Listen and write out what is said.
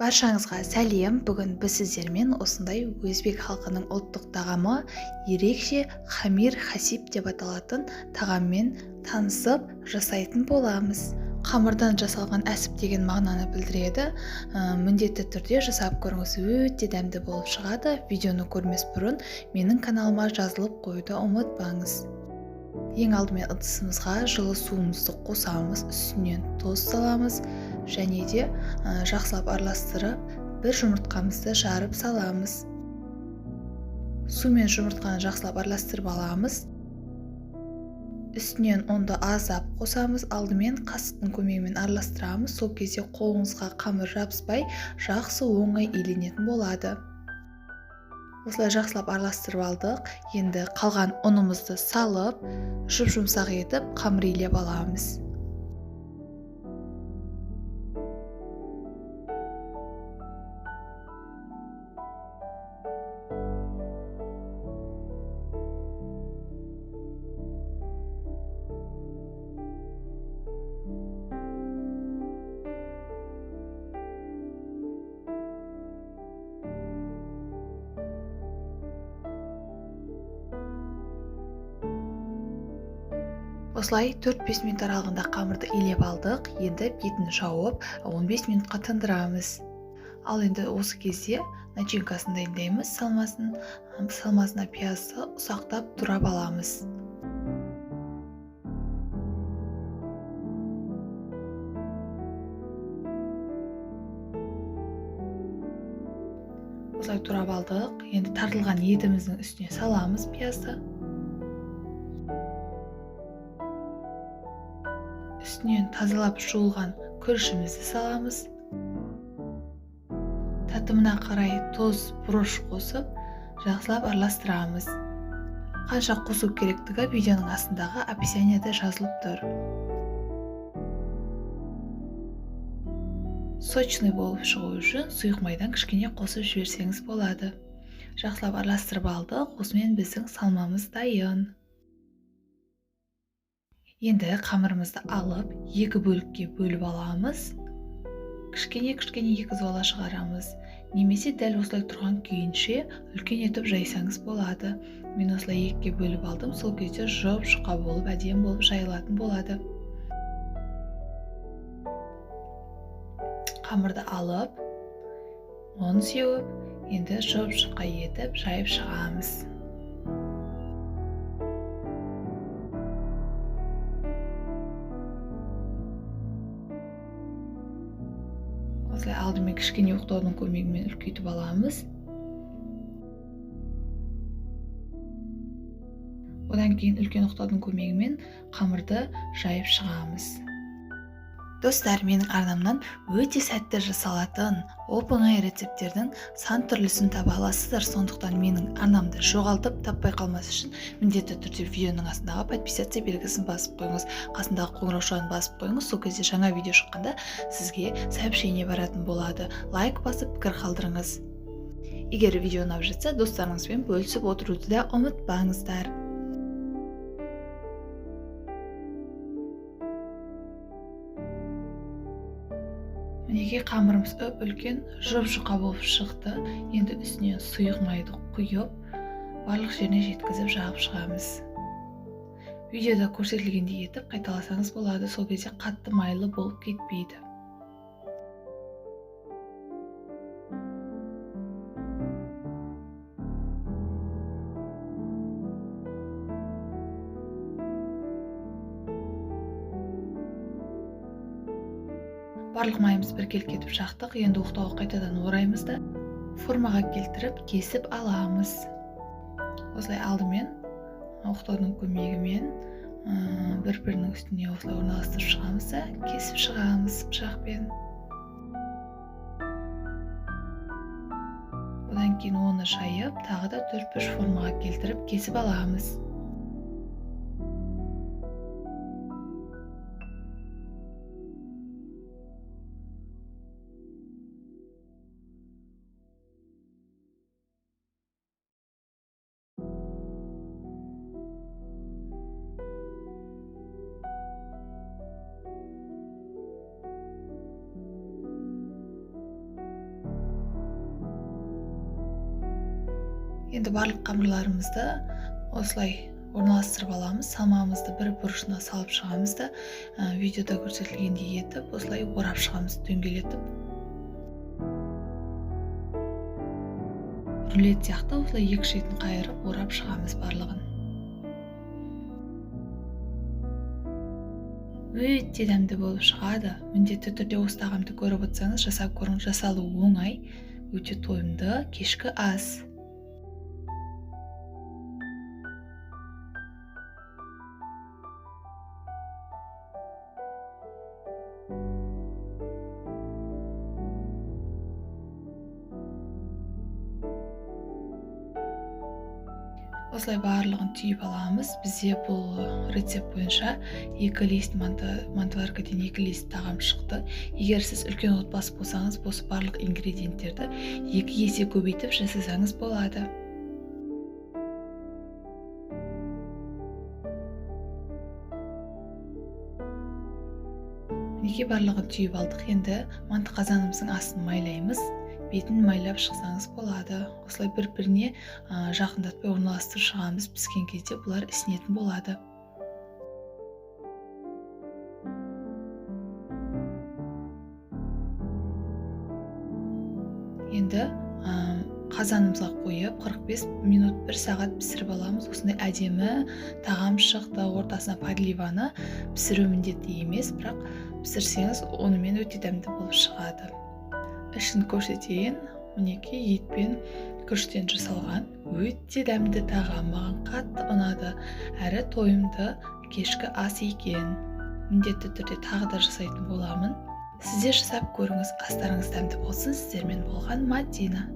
Баршаңызға сәлем. Бүгін біз сіздермен осындай өзбек халқының ұлттық тағамы ерекше хамир хасиб деп аталатын тағаммен танысып жасайтын боламыз. Қамырдан жасалған әсіп деген мағынаны білдіреді. Міндетті түрде жасап көріңіз, өте дәмді болып шығады. Видеоны көрмес бұрын менің каналыма жазылып қоюды ұмытпаңыз. Ең алдымен ыдысымызға жылы суымызды қосамыз, үстінен тұз саламыз және де жақсылап араластырып, бір жұмыртқамызды жарып саламыз. Сумен жұмыртқаны жақсылап араластырып аламыз. Үстінен ұнды аздап қосамыз, алдымен қасықтың көмегімен араластырамыз. Сол кезде қолыңызға қамыр жабыспай, жақсы оңай иленетін болады. Осылай жақсылап араластырып алдық. Енді қалған ұнымызды салып, жұмсақ етіп қамыр илеп аламыз. Осылай 4-5 минут аралығында қамырды илеп алдық. Енді бетін жауып 15 минутқа тындырамыз. Ал енді осы кезде начинкасын дайындаймыз. Салмасына пиязды ұсақтап турап аламыз. Осылай турап алдық. Енді тартылған етіміздің үстіне саламыз пиязды. Үстінен тазалап жуылған күрішімізді саламыз. Татымына қарай тұз, бұрыш қосып, жақсылап араластырамыз. Қанша қосу керектігі видеоның астындағы описаниеде жазылып тұр. Сочный болып шығу үшін сұйық майдан кішкене қосып жіберсеңіз болады. Жақсылап араластырып алдық. Осымен біздің салмамыз дайын. Енді қамырымызды алып, екі бөлікке бөліп аламыз. Кішкене екі зола шығарамыз. Немесе дәл осылай тұрған күйінше үлкен етіп жайсаңыз болады. Мен осылай екіге бөліп алдым. Сол кезде жұп-жұқа болып, әдемі болып жайылатын болады. Қамырды алып, оны сеуіп, енді жұп-жұқа етіп жайып шығамыз. Осылай алдымен кішкене оқтаудың көмегімен үлкейтіп аламыз. Одан кейін үлкен оқтаудың көмегімен қамырды жайып шығамыз. Достар, менің арнамнан өте сәтті жасалатын оп-оңай рецепттердің сан түрлісін таба аласыздар. Сондықтан менің арнамды жоғалтып таппай қалмас үшін міндетті түрде видеоның астындағы подписаться белгісін басып қойыңыз. Қасындағы қоңырау шоғын басып қойыңыз. Сол кезде жаңа видео шыққанда сізге сообщение баратын болады. Лайк басып пікір қалдырыңыз. Егер видео ұнап жатса, достарыңызбен бөлісіп отыруды да ұмытпаңыздар. Мінеки қамырымыз үлкен жұп-жұқа болып шықты. Енді үстіне сұйық майды құйып, барлық жеріне жеткізіп жағып шығамыз. Видеода көрсетілгендей етіп қайталасаңыз болады. Сол кезде қатты майлы болып кетпейді. Барлық майымыз біркеліп кетіп жақтық. Енді оқтауға қайтадан ораймыз да формаға келтіріп кесіп аламыз. Осылай алдымен оқтаудың көмегімен бір-бірінің үстіне осылай орналастырып шығамыз да кесіп шығамыз пышақпен. Одан кейін оны жайып, тағы да 4-5 формаға келтіріп кесіп аламыз. Енді барлық қамырларымызды осылай орналастырып аламыз. Салмамызды бір бұрышына салып шығамыз да, видеода көрсетілгендей етіп, осылай орап шығамыз, дөңгелетіп. Рулет сияқты осылай екі шетін қайырып орап шығамыз барлығын. Өте дәмді болып шығады. Міндетті түрде осы тағамды көріп отырсаңыз, жасап көріңіз. Жасалу оңай, өте тойымды кешкі ас. Осылай барлығын түйіп аламыз. Бізде бұл рецепт бойынша 2 лист мантываркадан 2 лист тағам шықты. Егер сіз үлкен отбасы болсаңыз, осы барлық ингредиенттерді 2 есе көбейтіп жасасаңыз болады. Мінекей барлығын түйіп алдық. Енді манты қазанымыздың астын майлаймыз. Бетін майлап шықсаңыз болады. Осылай бір-біріне жақындатпай орналастырып шығамыз. Піскен кезде бұлар ісінетін болады. Енді қазанымызға қойып 45 минут 1 сағат пісіріп аламыз. Осындай әдемі тағам шықты. Ортасына подливаны пісіру міндетті емес, бірақ пісірсеңіз онымен өте дәмді болып шығады. Ішін көрсетейін. Мінекей етпен күріштен жасалған өте дәмді тағам, маған қатты ұнады, әрі тойымды кешкі ас екен. Міндетті түрде тағы да жасайтын боламын. Сіздер жасап көріңіз, астарыңыз дәмді болсын. Сіздермен болған Мадина.